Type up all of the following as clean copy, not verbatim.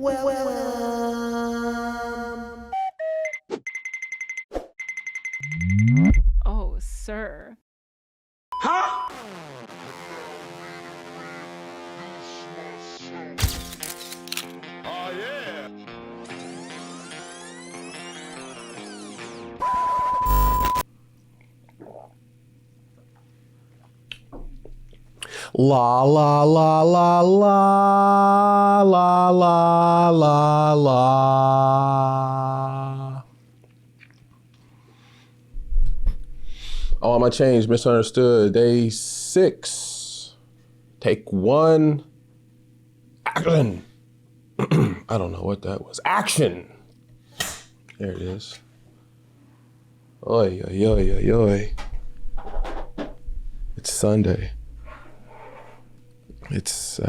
Oh, sir. La la la la la la la la la. All my change, misunderstood. Day 6. Take 1. Action. I don't know what that was. Action. There it is. Oi, oi, oi, oi, oi. It's Sunday. It's,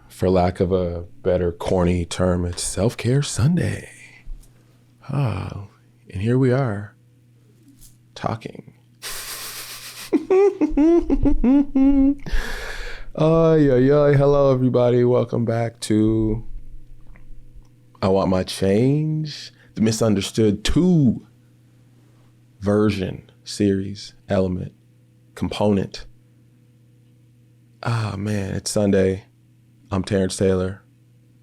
for lack of a better corny term, it's Self-Care Sunday. And here we are, talking. Hello, everybody. Welcome back to I Want My Change, the MiSuNDERStoOd 2 version, series, element, component. Man, it's Sunday. I'm Terrence Taylor.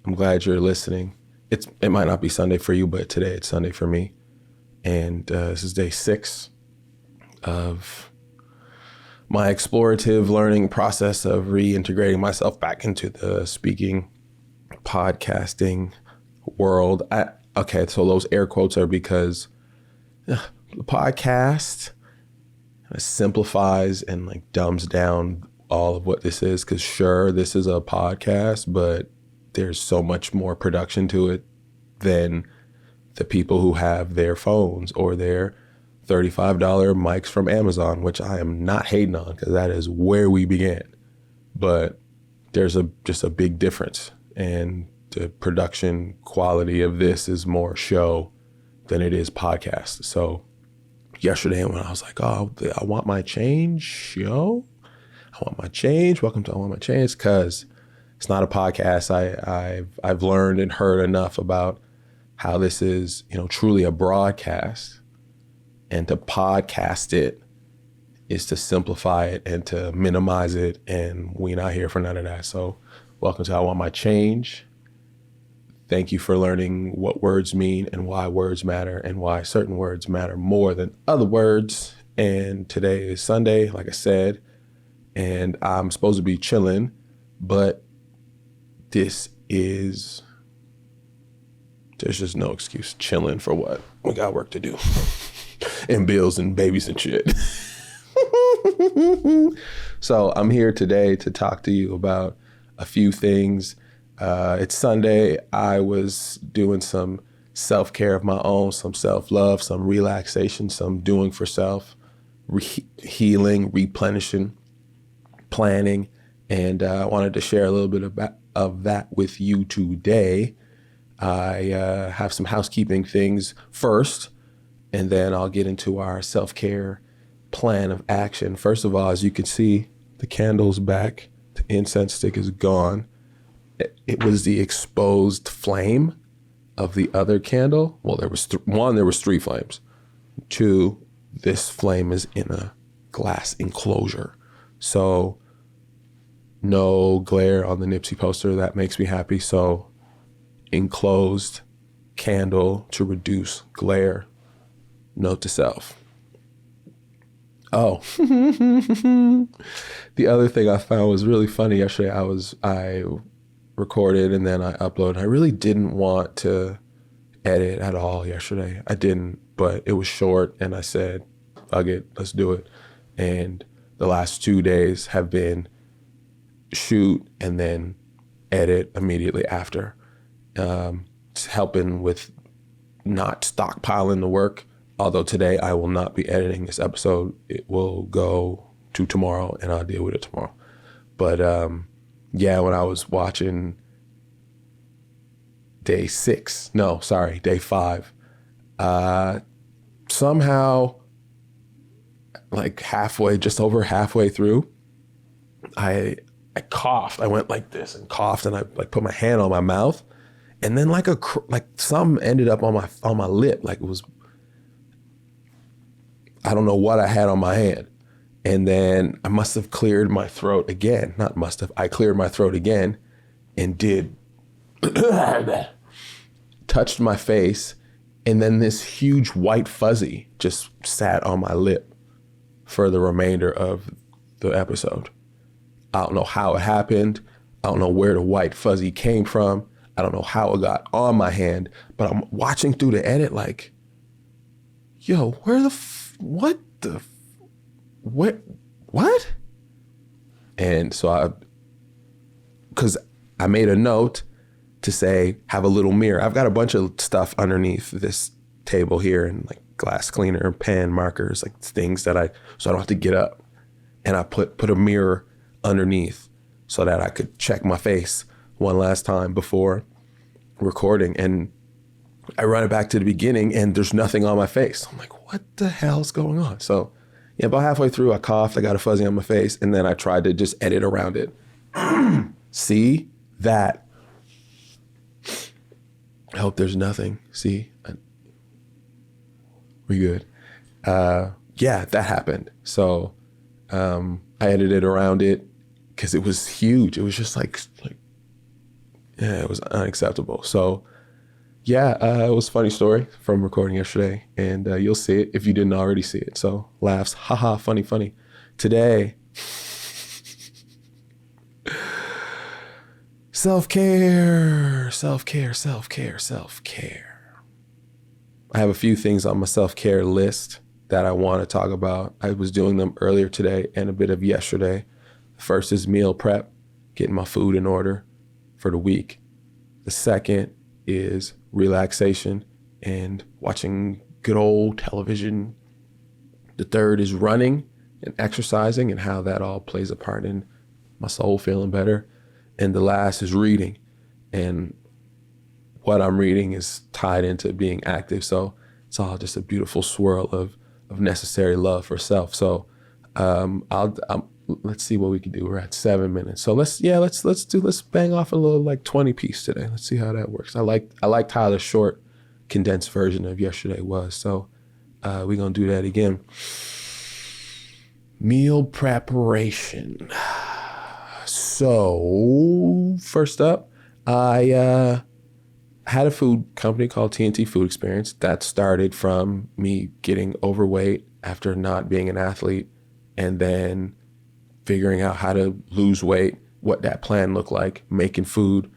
I'm glad you're listening. It might not be Sunday for you, but today it's Sunday for me. And this is day 6 of my explorative learning process of reintegrating myself back into the speaking, podcasting world. Okay, so those air quotes are because the podcast simplifies and like dumbs down all of what this is, because sure, this is a podcast, but there's so much more production to it than the people who have their phones or their $35 mics from Amazon, which I am not hating on because that is where we began. But there's just a big difference, and the production quality of this is more show than it is podcast. So yesterday when I was like, oh, I want my change, yo. I want my change. Welcome to I Want My Change, because it's not a podcast. I've learned and heard enough about how this is, truly a broadcast, and to podcast it is to simplify it and to minimize it, and we're not here for none of that. So welcome to I Want My Change. Thank you for learning what words mean and why words matter and why certain words matter more than other words. And today is Sunday, like I said, and I'm supposed to be chilling, but there's just no excuse. Chilling for what? We got work to do. And bills and babies and shit. So I'm here today to talk to you about a few things. It's Sunday. I was doing some self-care of my own, some self-love, some relaxation, some doing for self, healing, replenishing, planning. And I wanted to share a little bit of that with you today. I have some housekeeping things first, and then I'll get into our self-care plan of action. First of all, as you can see, the candle's back. The incense stick is gone. It was the exposed flame of the other candle. Well, there was there was 3 flames. 2, this flame is in a glass enclosure. So no glare on the Nipsey poster. That makes me happy. So enclosed candle to reduce glare. Note to self. Oh, the other thing I found was really funny yesterday. I recorded and then I uploaded. I really didn't want to edit at all yesterday. I didn't, but it was short and I said, fuck it, let's do it. And the last 2 days have been shoot and then edit immediately after. It's helping with not stockpiling the work. Although today I will not be editing this episode. It will go to tomorrow and I'll deal with it tomorrow. But when I was watching day 5, somehow like just over halfway through, I coughed. I went like this and coughed, and I like put my hand on my mouth, And then like some ended up on my lip. Like it was, I don't know what I had on my hand. And then I must have cleared my throat again. Not must have, I cleared my throat again and did, touched my face. And then this huge white fuzzy just sat on my lip for the remainder of the episode. I don't know how it happened. I don't know where the white fuzzy came from. I don't know how it got on my hand, but I'm watching through the edit like, yo, what? And so because I made a note to say, have a little mirror. I've got a bunch of stuff underneath this table here, and like glass cleaner, pen, markers, like things so I don't have to get up. And I put a mirror underneath so that I could check my face one last time before recording. And I run it back to the beginning and there's nothing on my face. I'm like, what the hell's going on? So yeah, about halfway through I coughed, I got a fuzzy on my face, and then I tried to just edit around it. See that? I hope there's nothing. See? We good. Yeah, that happened. So I edited around it because it was huge. It was just like, yeah, it was unacceptable. So yeah, it was a funny story from recording yesterday, and you'll see it if you didn't already see it. So laughs, haha, funny. Today, self-care. I have a few things on my self-care list that I want to talk about. I was doing them earlier today and a bit of yesterday. The first is meal prep, getting my food in order for the week. The second is relaxation and watching good old television. The third is running and exercising and how that all plays a part in my soul feeling better. And the last is reading, and what I'm reading is tied into being active. So it's all just a beautiful swirl of necessary love for self. So let's see what we can do. We're at 7 minutes. So let's bang off a little like 20 piece today. Let's see how that works. I liked how the short condensed version of yesterday was. So we're going to do that again. Meal preparation. So first up, I had a food company called TnT Food Experience that started from me getting overweight after not being an athlete, and then figuring out how to lose weight, what that plan looked like, making food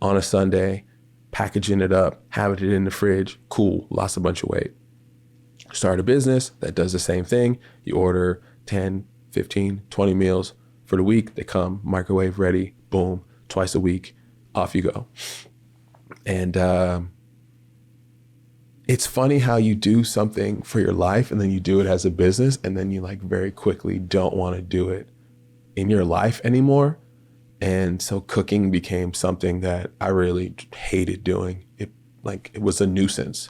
on a Sunday, packaging it up, having it in the fridge, cool, lost a bunch of weight. Start a business that does the same thing. You order 10, 15, 20 meals for the week. They come microwave ready, boom, twice a week, off you go. And it's funny how you do something for your life and then you do it as a business, and then you like very quickly don't want to do it in your life anymore. And so cooking became something that I really hated doing. It was a nuisance.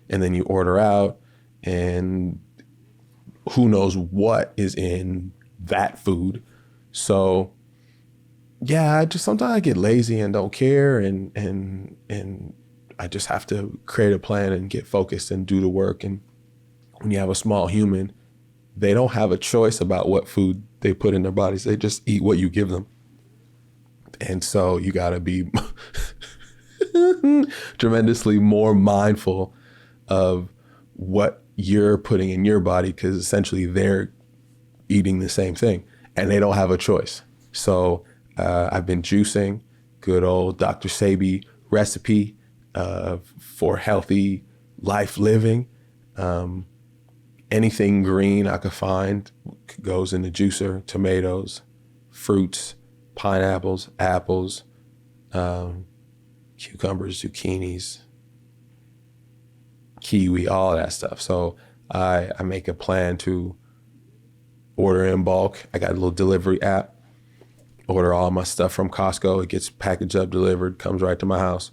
And then you order out and who knows what is in that food. So yeah, sometimes I get lazy and don't care, and I just have to create a plan and get focused and do the work. And when you have a small human, they don't have a choice about what food they put in their bodies. They just eat what you give them. And so you got to be tremendously more mindful of what you're putting in your body, because essentially they're eating the same thing and they don't have a choice. So I've been juicing, good old Dr. Sebi recipe for healthy life living. Anything green I could find goes in the juicer: tomatoes, fruits, pineapples, apples, cucumbers, zucchinis, kiwi, all that stuff. So I make a plan to order in bulk. I got a little delivery app, order all my stuff from Costco. It gets packaged up, delivered, comes right to my house.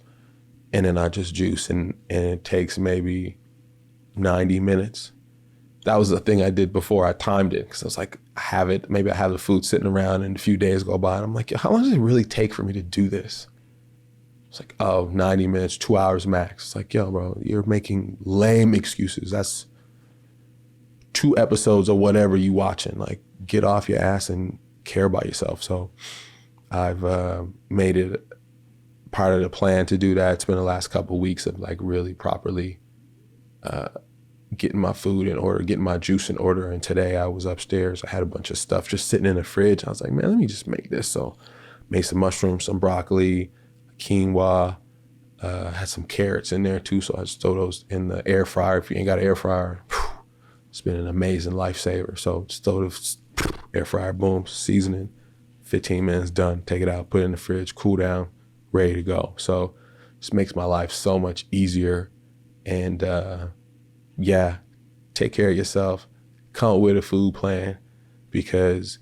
And then I just juice, and it takes maybe 90 minutes. That was the thing I did before. I timed it because I was like, maybe I have the food sitting around and a few days go by and I'm like, how long does it really take for me to do this? It's like, oh, 90 minutes, 2 hours max. It's like, yo, bro, you're making lame excuses. That's 2 episodes of whatever you watching. Like, get off your ass and care about yourself. So I've made it part of the plan to do that. It's been the last couple of weeks of like really properly getting my food in order, getting my juice in order. And today I was upstairs. I had a bunch of stuff just sitting in the fridge. I was like, man, let me just make this. So made some mushrooms, some broccoli, quinoa, had some carrots in there too. So I just throw those in the air fryer. If you ain't got an air fryer, it's been an amazing lifesaver. So just throw the air fryer, boom, seasoning, 15 minutes done. Take it out, put it in the fridge, cool down, ready to go. So this makes my life so much easier. And yeah, take care of yourself. Come up with a food plan, because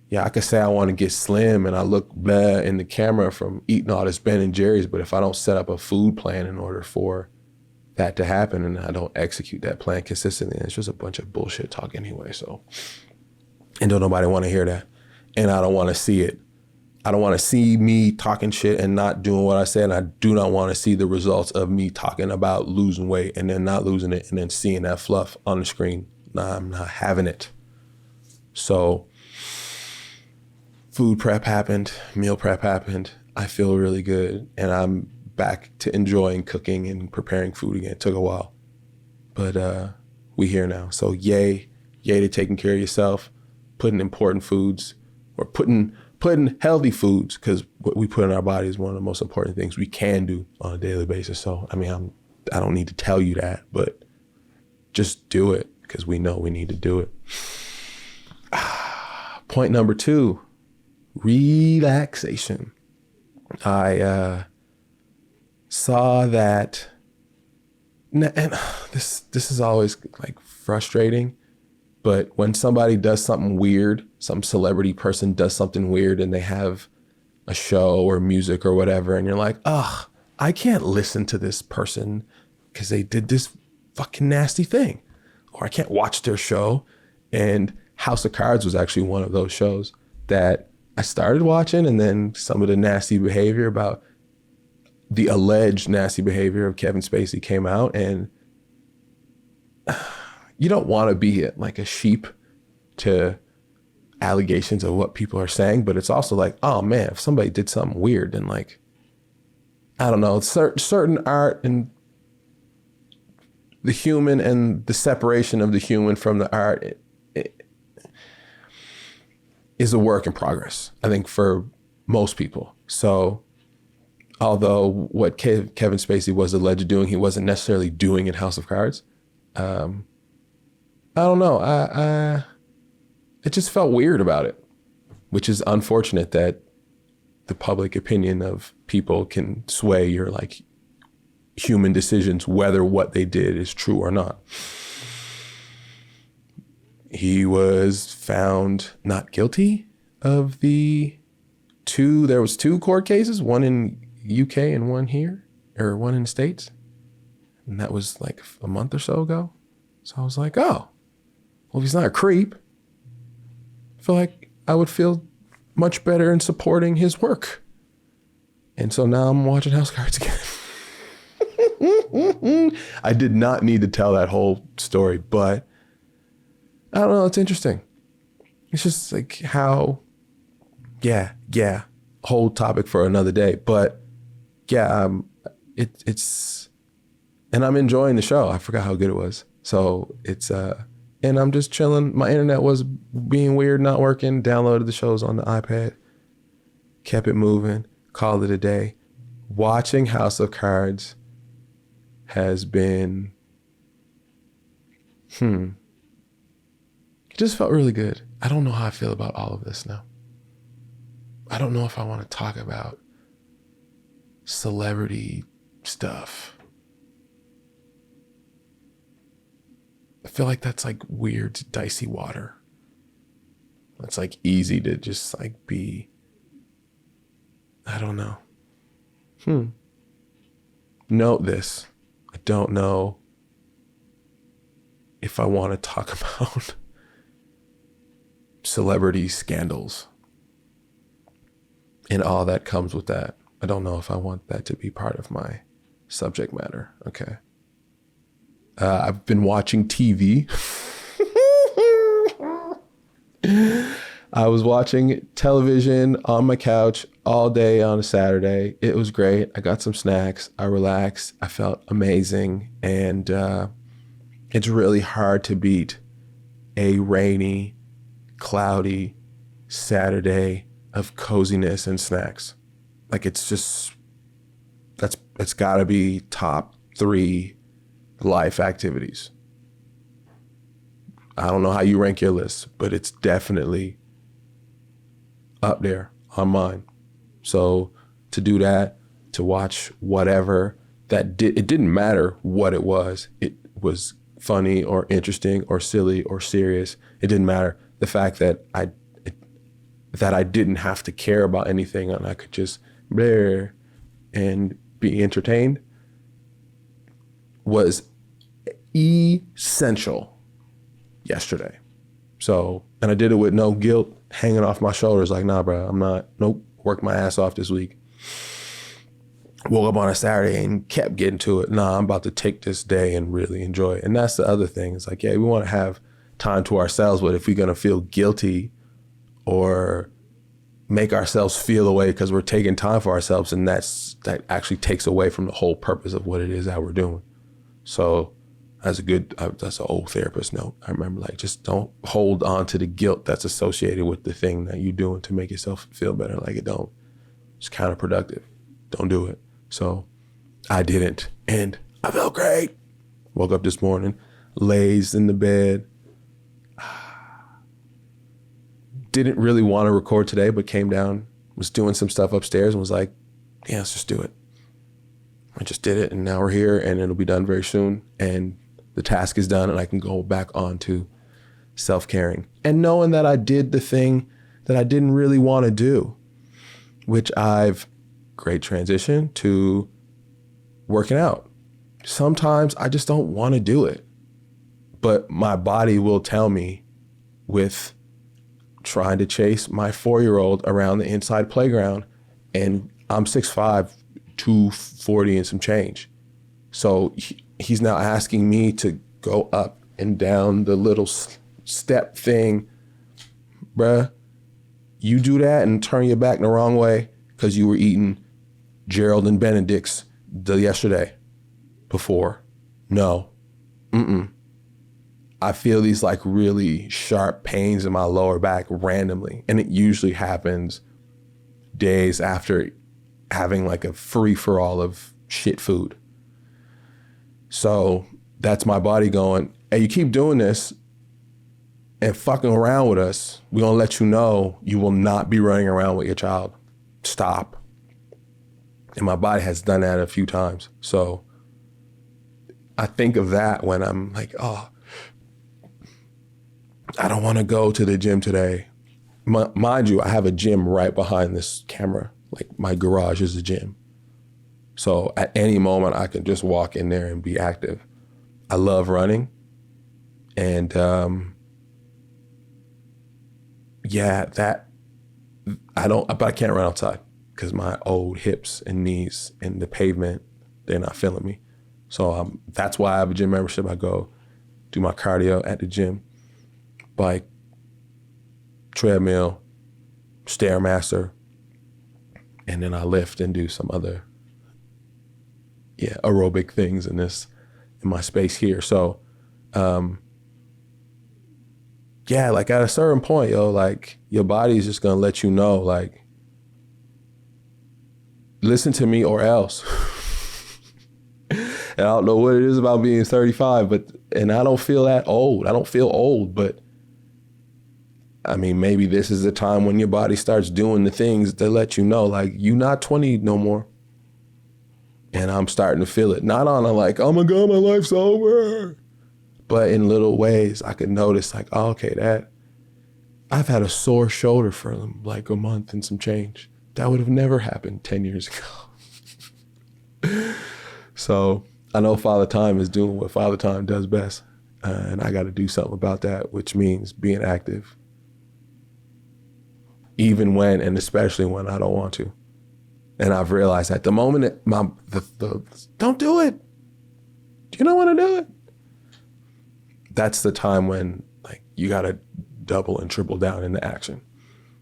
yeah, I could say I want to get slim and I look bad in the camera from eating all this Ben and Jerry's, but if I don't set up a food plan in order for that to happen and I don't execute that plan consistently, it's just a bunch of bullshit talk anyway. So, and don't nobody want to hear that. And I don't want to see it. I don't want to see me talking shit and not doing what I said. And I do not want to see the results of me talking about losing weight and then not losing it and then seeing that fluff on the screen. Nah, I'm not having it. So food prep happened, meal prep happened. I feel really good. And I'm back to enjoying cooking and preparing food again. It took a while, but we here now. So yay to taking care of yourself, putting important foods, or putting healthy foods, because what we put in our body is one of the most important things we can do on a daily basis. So, I mean, I don't need to tell you that, but just do it, because we know we need to do it. Point number 2, relaxation. I saw that, and this is always like frustrating, but when somebody does something weird, some celebrity person does something weird and they have a show or music or whatever, and you're like, ugh, I can't listen to this person because they did this fucking nasty thing, or I can't watch their show. And House of Cards was actually one of those shows that I started watching, and then some of the nasty behavior about the alleged nasty behavior of Kevin Spacey came out, and you don't want to be like a sheep to allegations of what people are saying, but it's also like, oh man, if somebody did something weird, then like, I don't know, certain art and the human and the separation of the human from the art it is a work in progress, I think, for most people. So although what Kevin Spacey was alleged doing, he wasn't necessarily doing in House of Cards. I don't know. It just felt weird about it, which is unfortunate that the public opinion of people can sway your like human decisions, whether what they did is true or not. He was found not guilty of there was 2 court cases, one in UK and one here, or one in the States. And that was like a month or so ago. So I was like, oh, well, if he's not a creep, I feel like I would feel much better in supporting his work. And so now I'm watching House Cards again. I did not need to tell that whole story, but I don't know, it's interesting. It's just like how, yeah, whole topic for another day. But yeah, it's, and I'm enjoying the show. I forgot how good it was. So it's, and I'm just chilling. My internet was being weird, not working. Downloaded the shows on the iPad, kept it moving, called it a day. Watching House of Cards has been, it just felt really good. I don't know how I feel about all of this now. I don't know if I want to talk about celebrity stuff. I feel like that's like weird, dicey water. It's like easy to just like be, I don't know. Note this. I don't know if I want to talk about celebrity scandals and all that comes with that. I don't know if I want that to be part of my subject matter. Okay. I've been watching TV. I was watching television on my couch all day on a Saturday. It was great. I got some snacks. I relaxed. I felt amazing. And it's really hard to beat a rainy, cloudy Saturday of coziness and snacks. Like it's just, it's gotta be top 3 life activities. I don't know how you rank your list, but it's definitely up there on mine. So to do that, to watch whatever it didn't matter what it was was funny or interesting or silly or serious. It didn't matter. The fact that I didn't have to care about anything and I could just blare and be entertained was essential yesterday. So, and I did it with no guilt hanging off my shoulders. Like, nah, bro, worked my ass off this week. Woke up on a Saturday and kept getting to it. Nah, I'm about to take this day and really enjoy it. And that's the other thing. It's like, yeah, we want to have time to ourselves, but if we're going to feel guilty or make ourselves feel away because we're taking time for ourselves, and that actually takes away from the whole purpose of what it is that we're doing. So that's an old therapist note. I remember, like, just don't hold on to the guilt that's associated with the thing that you're doing to make yourself feel better. Like, it's counterproductive. Don't do it. So I didn't, and I felt great. Woke up this morning, lazed in the bed. Didn't really want to record today, but came down, was doing some stuff upstairs and was like, yeah, let's just do it. I just did it, and now we're here, and it'll be done very soon. And the task is done, and I can go back on to self-caring. And knowing that I did the thing that I didn't really want to do, which great transition to working out. Sometimes I just don't want to do it, but my body will tell me with trying to chase my 4-year-old around the inside playground, and I'm 6'5", 240 and some change. So he's now asking me to go up and down the little step thing. Bruh, you do that and turn your back the wrong way because you were eating Gerald and Benedict's yesterday before. No. I feel these like really sharp pains in my lower back randomly. And it usually happens days after having like a free-for-all of shit food. So that's my body going, hey, you keep doing this and fucking around with us, we're gonna let you know you will not be running around with your child. Stop. And my body has done that a few times. So I think of that when I'm like, oh, I don't want to go to the gym today. Mind you, I have a gym right behind this camera. Like my garage is a gym. So at any moment I can just walk in there and be active. I love running. And but I can't run outside because my old hips and knees and the pavement, they're not feeling me. So that's why I have a gym membership. I go do my cardio at the gym, bike, treadmill, Stairmaster, and then I lift and do some other aerobic things in my space here. So like at a certain point, like your body is just gonna let you know, like, listen to me or else. And I don't know what it is about being 35, and I don't feel that old. I don't feel old, but I mean, maybe this is the time when your body starts doing the things that let you know, like, you're not 20 no more. And I'm starting to feel it. Not on a like, oh my God, my life's over. But in little ways, I could notice like, oh, okay, I've had a sore shoulder for like a month and some change. That would have never happened 10 years ago. So I know Father Time is doing what Father Time does best. And I got to do something about that, which means being active. Even when, and especially when I don't want to. And I've realized at the moment, don't do it. You don't want to do it. That's the time when like you got to double and triple down into action.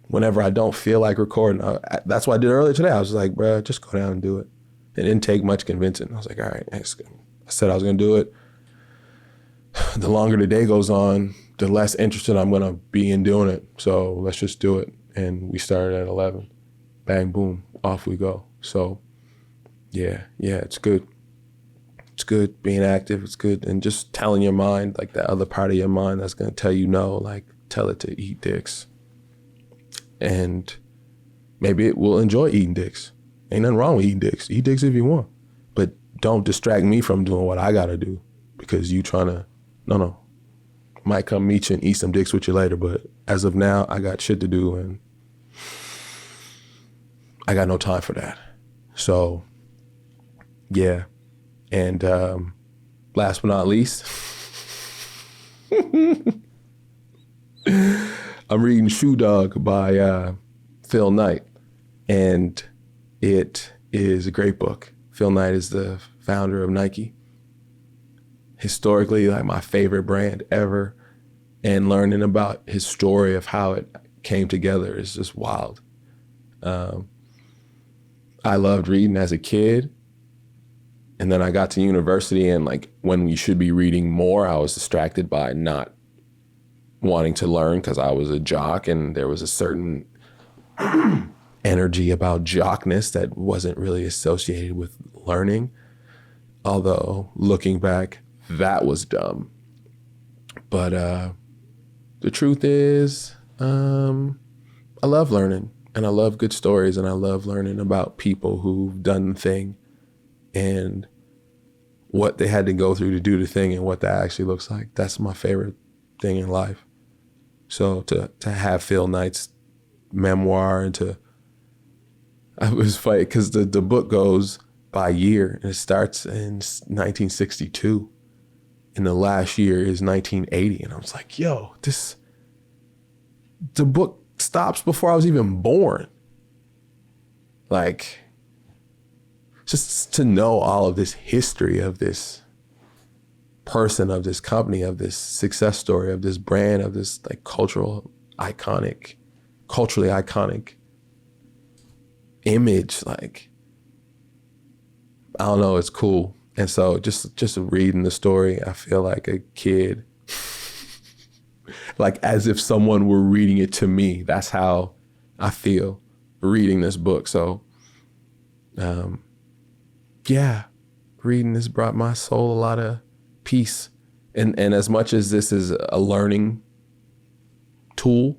Whenever I don't feel like recording, that's what I did earlier today. I was like, bro, just go down and do it. It didn't take much convincing. I was like, all right, I said I was going to do it. The longer the day goes on, the less interested I'm going to be in doing it. So let's just do it. And we started at 11. Bang, boom, off we go. So yeah, it's good. It's good being active. It's good. And just telling your mind, like that other part of your mind that's going to tell you no, like tell it to eat dicks. And maybe it will enjoy eating dicks. Ain't nothing wrong with eating dicks. Eat dicks if you want. But don't distract me from doing what I got to do because you trying to, no. Might come meet you and eat some dicks with you later. But as of now, I got shit to do and I got no time for that. So, yeah. And last but not least, I'm reading Shoe Dog by Phil Knight. And it is a great book. Phil Knight is the founder of Nike. Historically, like my favorite brand ever. And learning about his story of how it came together is just wild. I loved reading as a kid. And then I got to university and like when we should be reading more, I was distracted by not wanting to learn because I was a jock and there was a certain energy about jockness that wasn't really associated with learning. Although looking back, that was dumb. But the truth is, I love learning and I love good stories and I love learning about people who've done the thing and what they had to go through to do the thing and what that actually looks like. That's my favorite thing in life. So to have Phil Knight's memoir and I was funny because the book goes by year and it starts in 1962 and the last year is 1980. And I was like, yo, the book stops before I was even born. Like, just to know all of this history of this person, of this company, of this success story, of this brand, of this like culturally iconic image, like, I don't know, it's cool. And so just reading the story, I feel like a kid, like as if someone were reading it to me. That's how I feel reading this book. So, yeah, reading has brought my soul a lot of peace. And as much as this is a learning tool,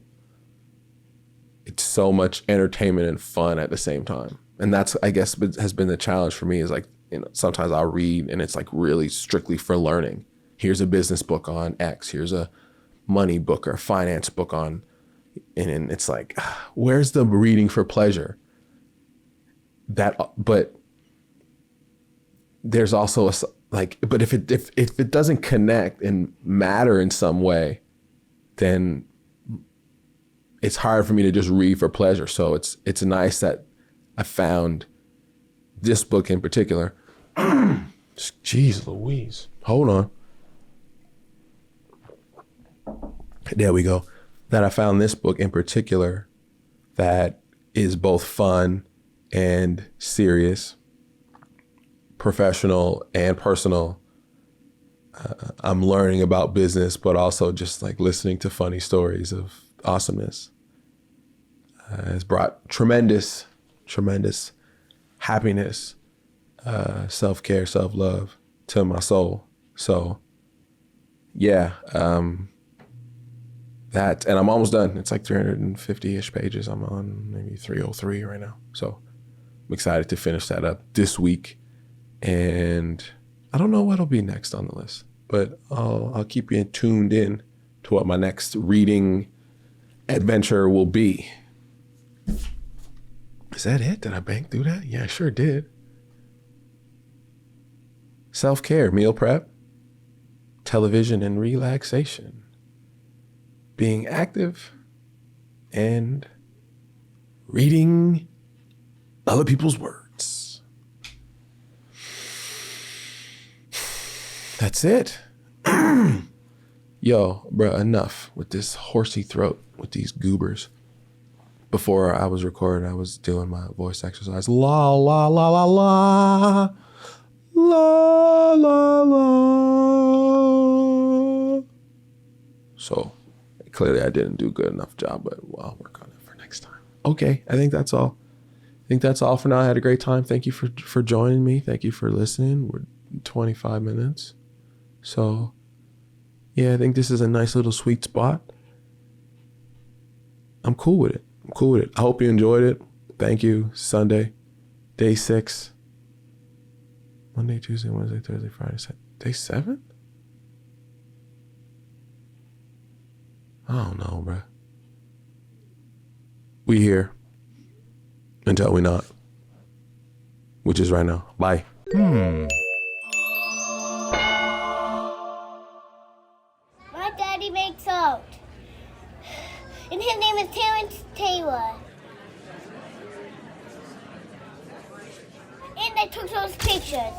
it's so much entertainment and fun at the same time. And that's, I guess, has been the challenge for me is like, you know, sometimes I'll read and it's like really strictly for learning. Here's a business book on X. Here's a money book or finance book on, and it's like, where's the reading for pleasure? But there's also but if it doesn't connect and matter in some way, then it's hard for me to just read for pleasure. So it's nice that I found this book in particular. Jeez Louise, hold on. There we go. That I found this book in particular that is both fun and serious, professional and personal. I'm learning about business, but also just like listening to funny stories of awesomeness. Has brought tremendous happiness, self-care, self-love to my soul. So yeah, that, and I'm almost done. It's like 350-ish pages. I'm on maybe 303 right now. So I'm excited to finish that up this week. And I don't know what'll be next on the list, but I'll keep you tuned in to what my next reading adventure will be. Is that it? Did I bank through that? Yeah, I sure did. Self-care, meal prep, television and relaxation, being active, and reading other people's words. That's it. Yo, bro, enough with this horsey throat, with these goobers. Before I was recording, I was doing my voice exercise. La, la, la, la, la. La, la, la. So clearly I didn't do a good enough job, but I'll work on it for next time. Okay, I think that's all. I think that's all for now. I had a great time. Thank you for joining me. Thank you for listening. We're 25 minutes. So yeah, I think this is a nice little sweet spot. I'm cool with it. I hope you enjoyed it. Thank you. Sunday, day 6. Monday, Tuesday, Wednesday, Thursday, Friday, Saturday. Day 7? I don't know, bro. We here until we not, which is right now. Bye. My daddy makes out. And his name is Terrence Taylor. And I took those pictures.